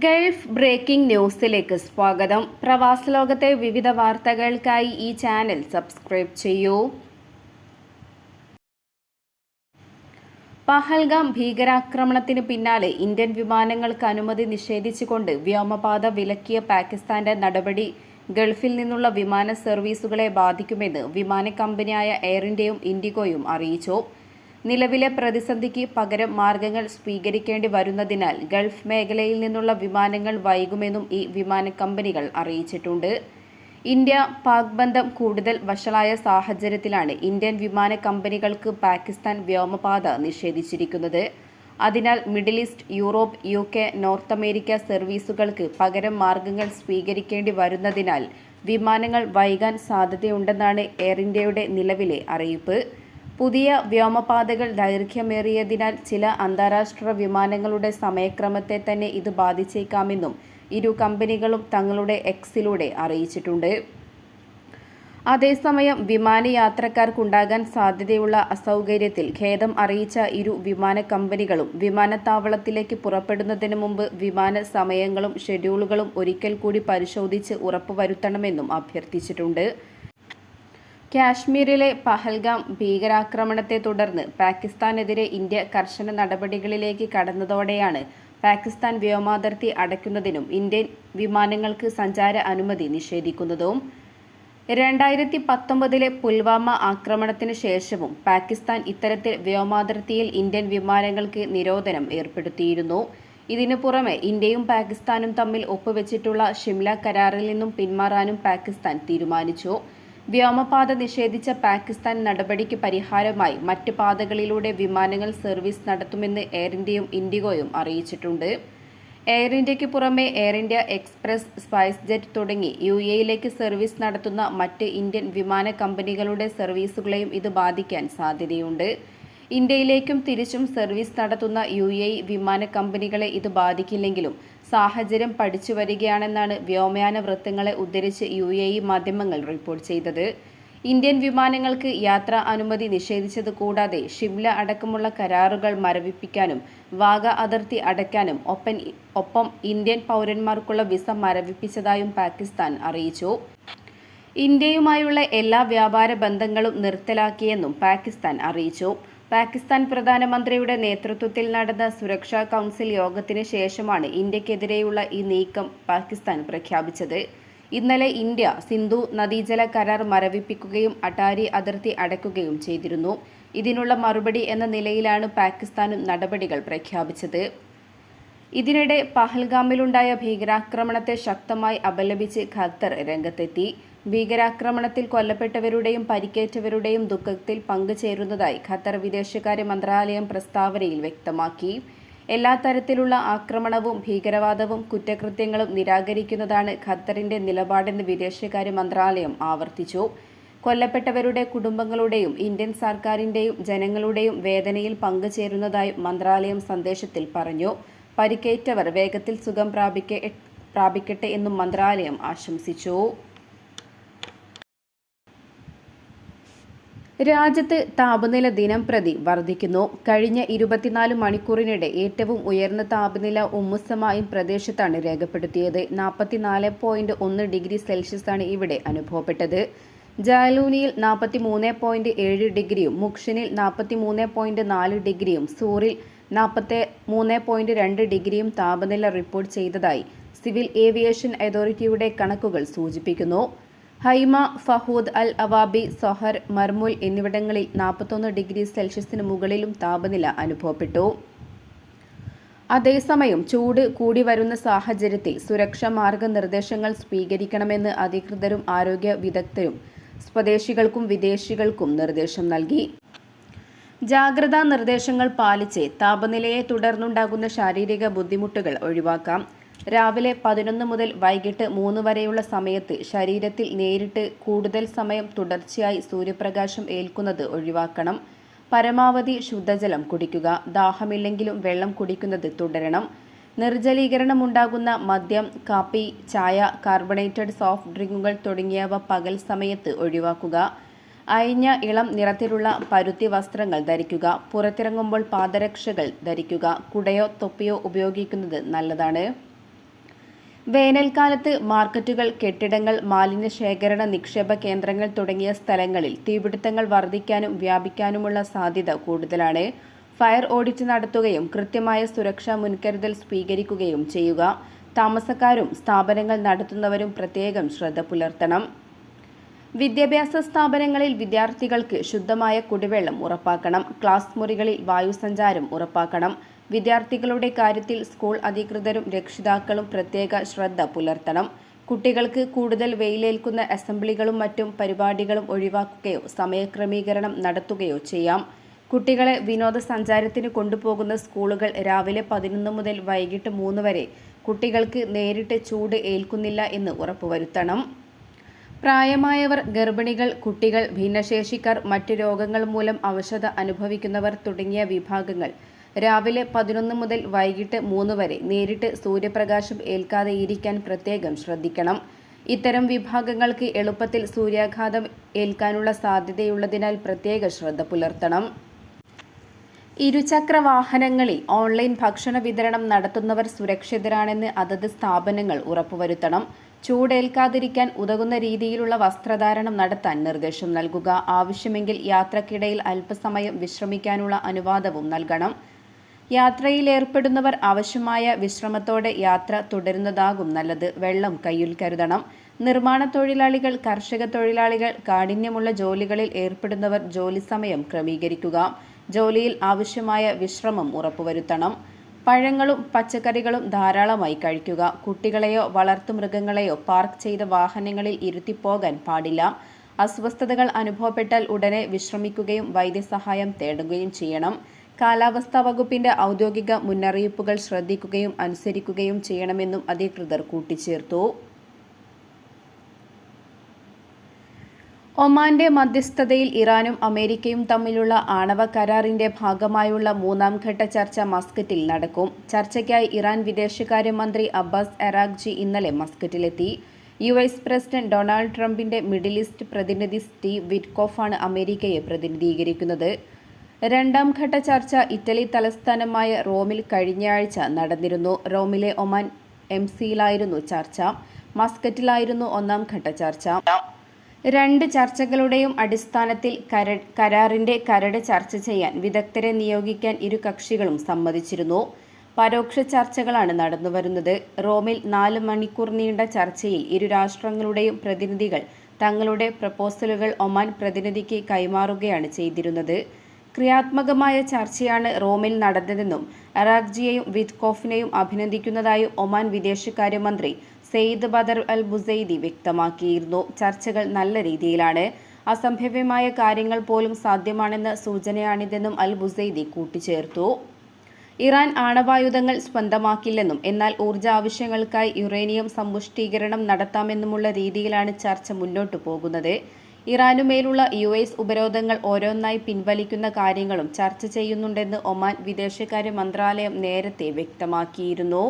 Gulf breaking ന്യൂസിലേക്ക് സ്വാഗതം. പ്രവാസ ലോകത്തെ വിവിധ വാർത്തകൾക്കായി ഈ ചാനൽ സബ്സ്ക്രൈബ് ചെയ്യൂ. പഹൽഗാം ഭീകരാക്രമണത്തിന് പിന്നാലെ ഇന്ത്യൻ വിമാനങ്ങൾക്ക് അനുമതി നിഷേധിച്ചുകൊണ്ട് വ്യോമപാത വിലക്കിയ പാകിസ്ഥാന്റെ നടപടി ഗൾഫിൽ നിന്നുള്ള വിമാന സർവീസുകളെ ബാധിക്കുമെന്ന് വിമാന കമ്പനിയായ എയർ ഇന്ത്യയും ഇൻഡിഗോയും അറിയിച്ചു. നിലവിലെ പ്രതിസന്ധിക്ക് പകരം മാർഗങ്ങൾ സ്വീകരിക്കേണ്ടി വരുന്നതിനാൽ ഗൾഫ് മേഖലയിൽ നിന്നുള്ള വിമാനങ്ങൾ വൈകുമെന്നും ഈ വിമാന കമ്പനികൾ അറിയിച്ചിട്ടുണ്ട്. ഇന്ത്യ പാക് ബന്ധം കൂടുതൽ വഷളായ സാഹചര്യത്തിലാണ് ഇന്ത്യൻ വിമാന കമ്പനികൾക്ക് പാകിസ്ഥാൻ വ്യോമപാത നിഷേധിച്ചിരിക്കുന്നത്. അതിനാൽ Middle East, Europe, UK, North America സർവീസുകൾക്ക് പകരം മാർഗങ്ങൾ സ്വീകരിക്കേണ്ടി വരുന്നതിനാൽ വിമാനങ്ങൾ വൈകാൻ സാധ്യതയുണ്ടെന്നാണ് എയർ ഇന്ത്യയുടെ നിലവിലെ അറിയിപ്പ്. പുതിയ വ്യോമപാതകൾ ദൈർഘ്യമേറിയതിനാൽ ചില അന്താരാഷ്ട്ര വിമാനങ്ങളുടെ സമയക്രമത്തെ തന്നെ ഇത് ബാധിച്ചേക്കാമെന്നും ഇരു കമ്പനികളും തങ്ങളുടെ എക്സിലൂടെ അറിയിച്ചിട്ടുണ്ട്. അതേസമയം വിമാനയാത്രക്കാർക്കുണ്ടാകാൻ സാധ്യതയുള്ള അസൗകര്യത്തിൽ ഖേദം അറിയിച്ച ഇരു വിമാന കമ്പനികളും വിമാനത്താവളത്തിലേക്ക് പുറപ്പെടുന്നതിന് മുമ്പ് വിമാന സമയങ്ങളും ഷെഡ്യൂളുകളും ഒരിക്കൽ കൂടി പരിശോധിച്ച് ഉറപ്പുവരുത്തണമെന്നും അഭ്യർത്ഥിച്ചിട്ടുണ്ട്. കാശ്മീരിലെ പഹൽഗാം ഭീകരാക്രമണത്തെ തുടർന്ന് പാകിസ്ഥാനെതിരെ ഇന്ത്യ കർശന നടപടികളിലേക്ക് കടന്നതോടെയാണ് പാകിസ്ഥാൻ വ്യോമാതിർത്തി അടയ്ക്കുന്നതിനും ഇന്ത്യൻ വിമാനങ്ങൾക്ക് സഞ്ചാര അനുമതി നിഷേധിക്കുന്നതും. 2019 പുൽവാമ ആക്രമണത്തിന് ശേഷവും പാകിസ്ഥാൻ ഇത്തരത്തിൽ വ്യോമാതിർത്തിയിൽ ഇന്ത്യൻ വിമാനങ്ങൾക്ക് നിരോധനം ഏർപ്പെടുത്തിയിരുന്നു. ഇതിനു പുറമെ ഇന്ത്യയും പാകിസ്ഥാനും തമ്മിൽ ഒപ്പുവെച്ചിട്ടുള്ള ഷിംല കരാറിൽ നിന്നും പിന്മാറാനും പാകിസ്ഥാൻ തീരുമാനിച്ചു. വ്യോമപാത നിഷേധിച്ച പാകിസ്ഥാൻ നടപടിക്ക് പരിഹാരമായി മറ്റ് പാതകളിലൂടെ വിമാനങ്ങൾ സർവീസ് നടത്തുമെന്ന് എയർ ഇന്ത്യയും ഇൻഡിഗോയും അറിയിച്ചിട്ടുണ്ട്. എയർ ഇന്ത്യയ്ക്ക് പുറമെ air India express, spice jet തുടങ്ങി UAE സർവീസ് നടത്തുന്ന മറ്റ് ഇന്ത്യൻ വിമാന കമ്പനികളുടെ സർവീസുകളെയും ഇത് ബാധിക്കാൻ സാധ്യതയുണ്ട്. ഇന്ത്യയിലേക്കും തിരിച്ചും സർവീസ് നടത്തുന്ന UAE വിമാന കമ്പനികളെ ഇത് ബാധിക്കില്ലെങ്കിലും സാഹചര്യം പഠിച്ചു വരികയാണെന്നാണ് വ്യോമയാന വൃത്തങ്ങളെ ഉദ്ധരിച്ച് UAE മാധ്യമങ്ങൾ റിപ്പോർട്ട് ചെയ്തത്. ഇന്ത്യൻ വിമാനങ്ങൾക്ക് യാത്രാ അനുമതി നിഷേധിച്ചത് കൂടാതെ ഷിംല അടക്കമുള്ള കരാറുകൾ മരവിപ്പിക്കാനും വാഗ അതിർത്തി അടയ്ക്കാനും ഒപ്പം ഇന്ത്യൻ പൗരന്മാർക്കുള്ള വിസ മരവിപ്പിച്ചതായും പാകിസ്ഥാൻ അറിയിച്ചു. ഇന്ത്യയുമായുള്ള എല്ലാ വ്യാപാര ബന്ധങ്ങളും നിർത്തലാക്കിയെന്നും പാകിസ്ഥാൻ അറിയിച്ചു. പാകിസ്ഥാൻ പ്രധാനമന്ത്രിയുടെ നേതൃത്വത്തിൽ നടന്ന സുരക്ഷാ കൗൺസിൽ യോഗത്തിന് ശേഷമാണ് ഇന്ത്യക്കെതിരെയുള്ള ഈ നീക്കം പാകിസ്ഥാൻ പ്രഖ്യാപിച്ചത്. ഇന്നലെ ഇന്ത്യ സിന്ധു നദീജല കരാർ മരവിപ്പിക്കുകയും അട്ടാരി അതിർത്തി അടയ്ക്കുകയും ചെയ്തിരുന്നു. ഇതിനുള്ള മറുപടി എന്ന നിലയിലാണ് പാകിസ്ഥാനും നടപടികൾ പ്രഖ്യാപിച്ചത്. ഇതിനിടെ പഹൽഗാമിലുണ്ടായ ഭീകരാക്രമണത്തെ ശക്തമായി അപലപിച്ച് ഖത്തർ രംഗത്തെത്തി. ഭീകരാക്രമണത്തിൽ കൊല്ലപ്പെട്ടവരുടെയും പരിക്കേറ്റവരുടെയും ദുഃഖത്തിൽ പങ്കുചേരുന്നതായി ഖത്തർ വിദേശകാര്യ മന്ത്രാലയം പ്രസ്താവനയിൽ വ്യക്തമാക്കി. എല്ലാ തരത്തിലുള്ള ആക്രമണവും ഭീകരവാദവും കുറ്റകൃത്യങ്ങളും നിരാകരിക്കുന്നതാണ് ഖത്തറിന്റെ നിലപാടെന്ന് വിദേശകാര്യ മന്ത്രാലയം ആവർത്തിച്ചു. കൊല്ലപ്പെട്ടവരുടെ കുടുംബങ്ങളുടെയും ഇന്ത്യൻ സർക്കാരിന്റെയും ജനങ്ങളുടെയും വേദനയിൽ പങ്കുചേരുന്നതായി മന്ത്രാലയം സന്ദേശത്തിൽ പറഞ്ഞു. പരിക്കേറ്റവർ വേഗത്തിൽ സുഖം പ്രാപിക്കട്ടെ എന്നും മന്ത്രാലയം ആശംസിച്ചു. രാജ്യത്ത് താപനില ദിനംപ്രതി വർദ്ധിക്കുന്നു. കഴിഞ്ഞ 24 മണിക്കൂറിനിടെ ഏറ്റവും ഉയർന്ന താപനില ഉമ്മുസമായും പ്രദേശത്താണ് രേഖപ്പെടുത്തിയത്. 44.1 ഡിഗ്രി സെൽഷ്യസാണ് ഇവിടെ അനുഭവപ്പെട്ടത്. ജാലൂനിയിൽ 43.7 ഡിഗ്രിയും മുക്ഷനിൽ 43.4 ഡിഗ്രിയും സൂറിൽ 43.2 ഡിഗ്രിയും താപനില റിപ്പോർട്ട് ചെയ്തതായി സിവിൽ ഏവിയേഷൻ അതോറിറ്റിയുടെ കണക്കുകൾ സൂചിപ്പിക്കുന്നു. ഹൈമ, ഫഹൂദ് അൽ അവാബി, സൊഹർ, മർമുൽ എന്നിവിടങ്ങളിൽ 41 ഡിഗ്രി സെൽഷ്യസിന് മുകളിലും താപനില അനുഭവപ്പെട്ടു. അതേസമയം ചൂട് കൂടി വരുന്ന സാഹചര്യത്തിൽ സുരക്ഷാ മാർഗനിർദ്ദേശങ്ങൾ സ്വീകരിക്കണമെന്ന് അധികൃതരും ആരോഗ്യ വിദഗ്ധരും സ്വദേശികൾക്കും വിദേശികൾക്കും നിർദ്ദേശം നൽകി. ജാഗ്രതാ നിർദ്ദേശങ്ങൾ പാലിച്ച് താപനിലയെ തുടർന്നുണ്ടാകുന്ന ശാരീരിക ബുദ്ധിമുട്ടുകൾ ഒഴിവാക്കാം. രാവിലെ 11 മുതൽ വൈകിട്ട് 3 വരെയുള്ള സമയത്ത് ശരീരത്തിൽ നേരിട്ട് കൂടുതൽ സമയം തുടർച്ചയായി സൂര്യപ്രകാശം ഏൽക്കുന്നത് ഒഴിവാക്കണം. പരമാവധി ശുദ്ധജലം കുടിക്കുക. ദാഹമില്ലെങ്കിലും വെള്ളം കുടിക്കുന്നത് തുടരണം. നിർജ്ജലീകരണമുണ്ടാകുന്ന മദ്യം, കാപ്പി, ചായ, കാർബണേറ്റഡ് സോഫ്റ്റ് ഡ്രിങ്കുകൾ തുടങ്ങിയവ പകൽ സമയത്ത് ഒഴിവാക്കുക. അയഞ്ഞ ഇളം നിറത്തിലുള്ള പരുത്തി വസ്ത്രങ്ങൾ ധരിക്കുക. പുറത്തിറങ്ങുമ്പോൾ പാദരക്ഷകൾ ധരിക്കുക. കുടയോ തൊപ്പിയോ ഉപയോഗിക്കുന്നത് നല്ലതാണ്. വേനൽക്കാലത്ത് മാർക്കറ്റുകൾ, കെട്ടിടങ്ങൾ, മാലിന്യ ശേഖരണ നിക്ഷേപ കേന്ദ്രങ്ങൾ തുടങ്ങിയ സ്ഥലങ്ങളിൽ തീപിടുത്തങ്ങൾ വർദ്ധിക്കാനും വ്യാപിക്കാനുമുള്ള സാധ്യത കൂടുതലാണ്. ഫയർ ഓഡിറ്റ് നടത്തുകയും കൃത്യമായ സുരക്ഷാ മുൻകരുതൽ സ്വീകരിക്കുകയും ചെയ്യുക. താമസക്കാരും സ്ഥാപനങ്ങൾ നടത്തുന്നവരും പ്രത്യേകം ശ്രദ്ധ പുലർത്തണം. വിദ്യാഭ്യാസ സ്ഥാപനങ്ങളിൽ വിദ്യാർത്ഥികൾക്ക് ശുദ്ധമായ കുടിവെള്ളം ഉറപ്പാക്കണം. ക്ലാസ് മുറികളിൽ വായുസഞ്ചാരം ഉറപ്പാക്കണം. വിദ്യാർത്ഥികളുടെ കാര്യത്തിൽ സ്കൂൾ അധികൃതരും രക്ഷിതാക്കളും പ്രത്യേക ശ്രദ്ധ പുലർത്തണം. കുട്ടികൾക്ക് കൂടുതൽ വെയിലേൽക്കുന്ന അസംബ്ലികളും മറ്റും പരിപാടികളും ഒഴിവാക്കുകയോ സമയക്രമീകരണം നടത്തുകയോ ചെയ്യാം. കുട്ടികളെ വിനോദസഞ്ചാരത്തിന് കൊണ്ടുപോകുന്ന സ്കൂളുകൾ രാവിലെ 11 മുതൽ വൈകിട്ട് 3 വരെ കുട്ടികൾക്ക് നേരിട്ട് ചൂട് ഏൽക്കുന്നില്ല എന്ന് ഉറപ്പുവരുത്തണം. പ്രായമായവർ, ഗർഭിണികൾ, കുട്ടികൾ, ഭിന്നശേഷിക്കാർ, മറ്റ് രോഗങ്ങൾ മൂലം അവശത അനുഭവിക്കുന്നവർ തുടങ്ങിയ വിഭാഗങ്ങൾ രാവിലെ 11 മുതൽ വൈകിട്ട് 3 വരെ നേരിട്ട് സൂര്യപ്രകാശം ഏൽക്കാതെയിരിക്കാൻ പ്രത്യേകം ശ്രദ്ധിക്കണം. ഇത്തരം വിഭാഗങ്ങൾക്ക് എളുപ്പത്തിൽ സൂര്യാഘാതം ഏൽക്കാനുള്ള സാധ്യതയുള്ളതിനാൽ പ്രത്യേക ശ്രദ്ധ പുലർത്തണം. ഇരുചക്ര വാഹനങ്ങളിൽ ഓൺലൈൻ ഭക്ഷണ വിതരണം നടത്തുന്നവർ സുരക്ഷിതരാണെന്ന് അതത് സ്ഥാപനങ്ങൾ ഉറപ്പുവരുത്തണം. ചൂടേൽക്കാതിരിക്കാൻ ഉതകുന്ന രീതിയിലുള്ള വസ്ത്രധാരണം നടത്താൻ നിർദ്ദേശം നൽകുക. ആവശ്യമെങ്കിൽ യാത്രക്കിടയിൽ അല്പസമയം വിശ്രമിക്കാനുള്ള അനുവാദവും നൽകണം. യാത്രയിലേർപ്പെടുന്നവർ ആവശ്യമായ വിശ്രമത്തോടെ യാത്ര തുടരുന്നതാകും നല്ലത്. വെള്ളം കയ്യിൽ കരുതണം. നിർമ്മാണ തൊഴിലാളികൾ, കർഷക തൊഴിലാളികൾ, കാഠിന്യമുള്ള ജോലികളിൽ ഏർപ്പെടുന്നവർ ജോലി സമയം ക്രമീകരിക്കുക. ജോലിയിൽ ആവശ്യമായ വിശ്രമം ഉറപ്പുവരുത്തണം. പഴങ്ങളും പച്ചക്കറികളും ധാരാളമായി കഴിക്കുക. കുട്ടികളെയോ വളർത്തുമൃഗങ്ങളെയോ പാർക്ക് ചെയ്ത വാഹനങ്ങളിൽ ഇരുത്തിപ്പോകാൻ പാടില്ല. അസ്വസ്ഥതകൾ അനുഭവപ്പെട്ടാൽ ഉടനെ വിശ്രമിക്കുകയും വൈദ്യസഹായം തേടുകയും ചെയ്യണം. കാലാവസ്ഥാ വകുപ്പിന്റെ ഔദ്യോഗിക മുന്നറിയിപ്പുകൾ ശ്രദ്ധിക്കുകയും അനുസരിക്കുകയും ചെയ്യണമെന്നും അധികൃതർ കൂട്ടിച്ചേർത്തു. ഒമാന്റെ മധ്യസ്ഥതയിൽ ഇറാനും അമേരിക്കയും തമ്മിലുള്ള ആണവ കരാറിന്റെ ഭാഗമായുള്ള 3ാം ഘട്ട ചർച്ച മസ്കറ്റിൽ നടക്കും. ചർച്ചയ്ക്കായി ഇറാൻ വിദേശകാര്യമന്ത്രി അബ്ബാസ് അറാഗ്ചി ഇന്നലെ മസ്കറ്റിലെത്തി. US പ്രസിഡന്റ് ഡൊണാൾഡ് ട്രംപിന്റെ മിഡിൽ ഈസ്റ്റ് പ്രതിനിധി സ്റ്റീവ് വിറ്റ്കോഫാണ് അമേരിക്കയെ പ്രതിനിധീകരിക്കുന്നത്. 2ാം ഘട്ട ചർച്ച ഇറ്റലി തലസ്ഥാനമായ റോമിൽ കഴിഞ്ഞയാഴ്ച നടന്നിരുന്നു. റോമിലെ ഒമാൻ എംസിയിലായിരുന്നു ചർച്ച. മസ്കറ്റിലായിരുന്നു 1ാം ഘട്ട ചർച്ച. 2 ചർച്ചകളുടെയും അടിസ്ഥാനത്തിൽ കരാറിന്റെ കരട് ചർച്ച ചെയ്യാൻ വിദഗ്ധരെ നിയോഗിക്കാൻ ഇരു കക്ഷികളും സമ്മതിച്ചിരുന്നു. പരോക്ഷ ചർച്ചകളാണ് നടന്നുവരുന്നത്. റോമിൽ 4 മണിക്കൂർ നീണ്ട ചർച്ചയിൽ ഇരു രാഷ്ട്രങ്ങളുടെയും പ്രതിനിധികൾ തങ്ങളുടെ പ്രപ്പോസലുകൾ ഒമാൻ പ്രതിനിധിക്ക് കൈമാറുകയാണ് ചെയ്തിരുന്നത്. ക്രിയാത്മകമായ ചർച്ചയാണ് റോമിൽ നടന്നതെന്നും അറാഗ്ചിയെയും വിറ്റ്കോഫിനെയും അഭിനന്ദിക്കുന്നതായും ഒമാൻ വിദേശകാര്യമന്ത്രി സെയ്ദ് ബദർ അൽ ബുസൈദി വ്യക്തമാക്കിയിരുന്നു. ചർച്ചകൾ നല്ല രീതിയിലാണ്. അസംഭവ്യമായ കാര്യങ്ങൾ പോലും സാധ്യമാണെന്ന സൂചനയാണിതെന്നും അൽ ബുസൈദി കൂട്ടിച്ചേർത്തു. ഇറാൻ ആണവായുധങ്ങൾ സ്വന്തമാക്കില്ലെന്നും എന്നാൽ ഊർജ്ജ ആവശ്യങ്ങൾക്കായി യുറേനിയം സമ്പുഷ്ടീകരണം നടത്താമെന്നുമുള്ള രീതിയിലാണ് ചർച്ച മുന്നോട്ടു പോകുന്നത്. ഇറാനുമേലുള്ള US ഉപരോധങ്ങൾ ഓരോന്നായി പിൻവലിക്കുന്ന കാര്യങ്ങളും ചർച്ച ചെയ്യുന്നുണ്ടെന്ന് ഒമാൻ വിദേശകാര്യ മന്ത്രാലയം നേരത്തെ വ്യക്തമാക്കിയിരുന്നു.